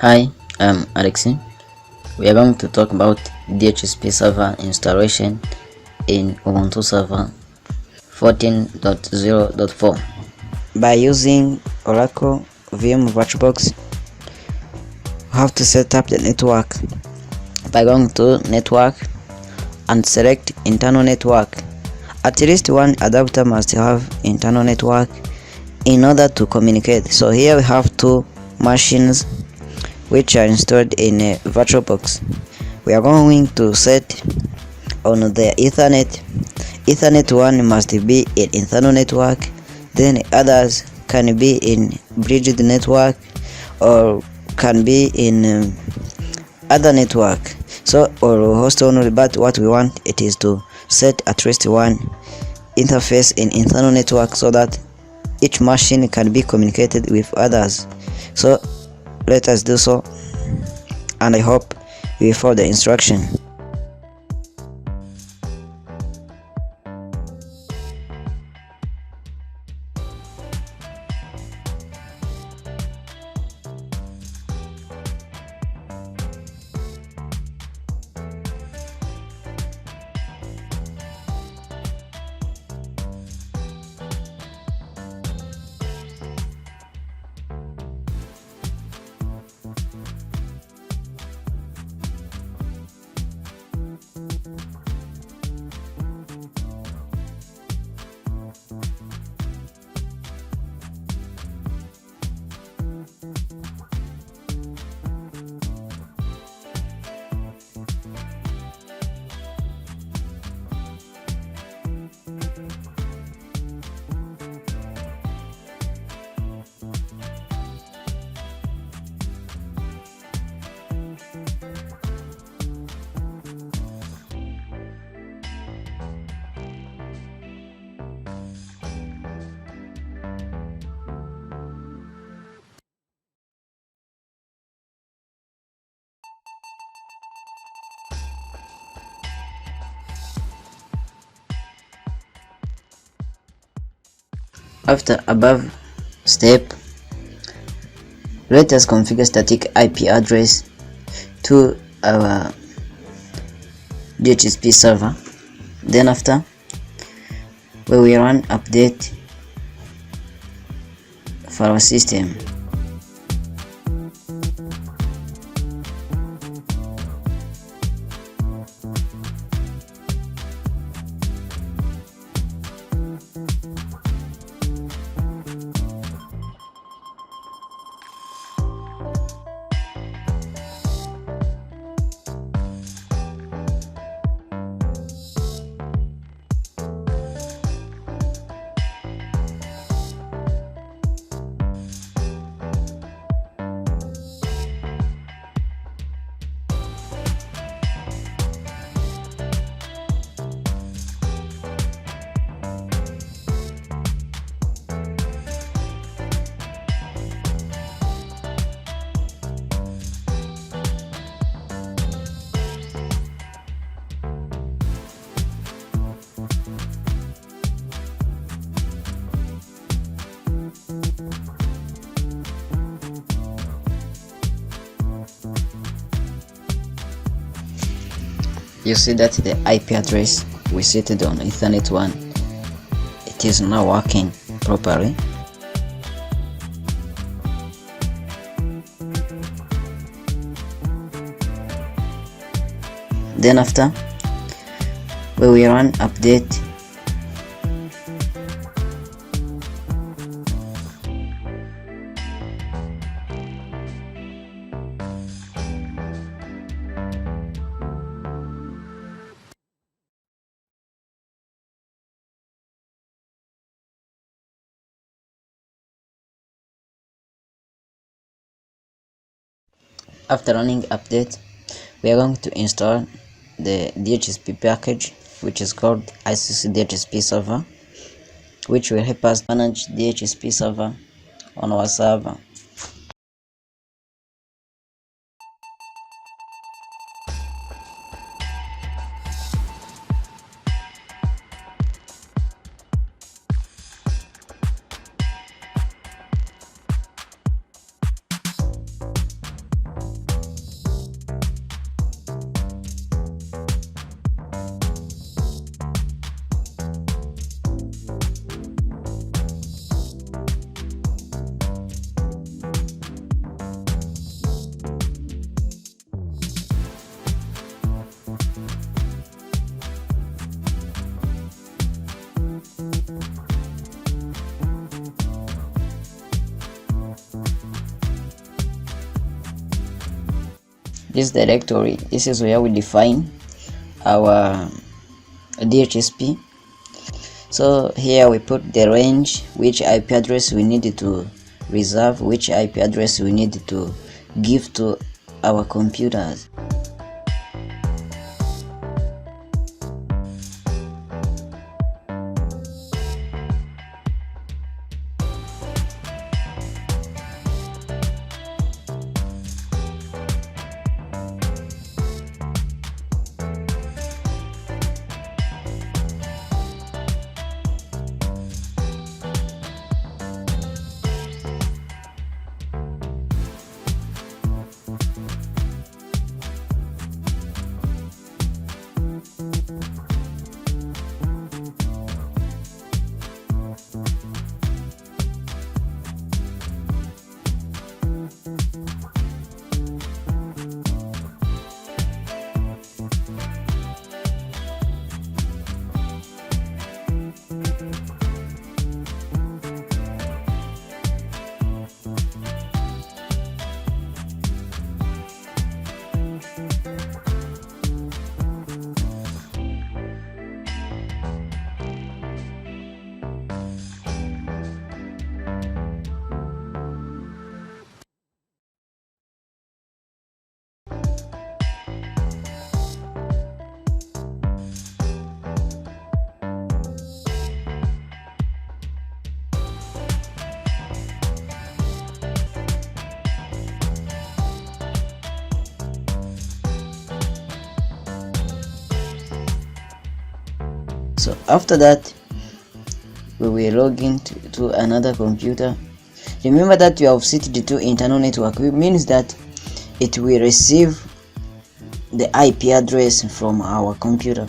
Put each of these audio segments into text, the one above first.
Hi, I'm Alexi. We are going to talk about DHCP server installation in Ubuntu server 14.04 by using Oracle VM VirtualBox. We have to set up the network by going to network and select internal network. At least one adapter must have internal network in order to communicate. So here we have two machines which are installed in a VirtualBox. We are going to set on the Ethernet 1 must be in internal network, then others can be in bridged network or can be in other network, so or host only. But what we want it is to set at least one interface in internal network so that each machine can be communicated with others. So let us do so, and I hope you follow the instruction. After above step, let us configure static IP address to our DHCP server. Then after, we will run update for our system. You see that the IP address we set it on Ethernet 1, it is now working properly. Then after, we will run update . After running update, we are going to install the DHCP package, which is called isc-dhcp-server, which will help us manage DHCP server on our server. this directory. This is where we define our DHCP. So here we put the range, which IP address we need to reserve, which IP address we need to give to our computers. So after that, we will log into another computer. Remember that you have set it to internal network, which means that it will receive the IP address from our computer.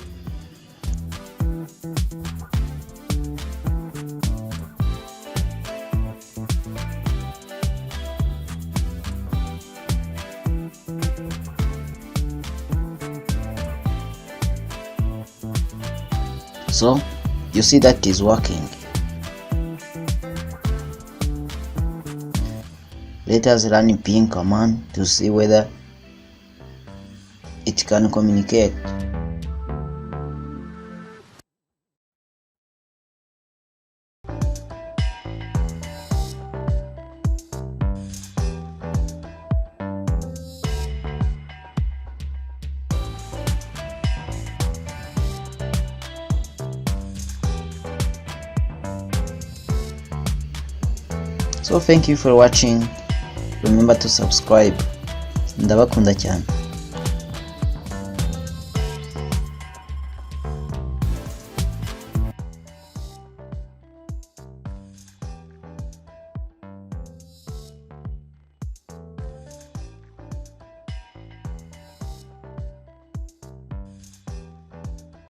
So you see that is working. Let us run ping command to see whether it can communicate. So thank you for watching. Remember to subscribe. Ndabakunda cyane.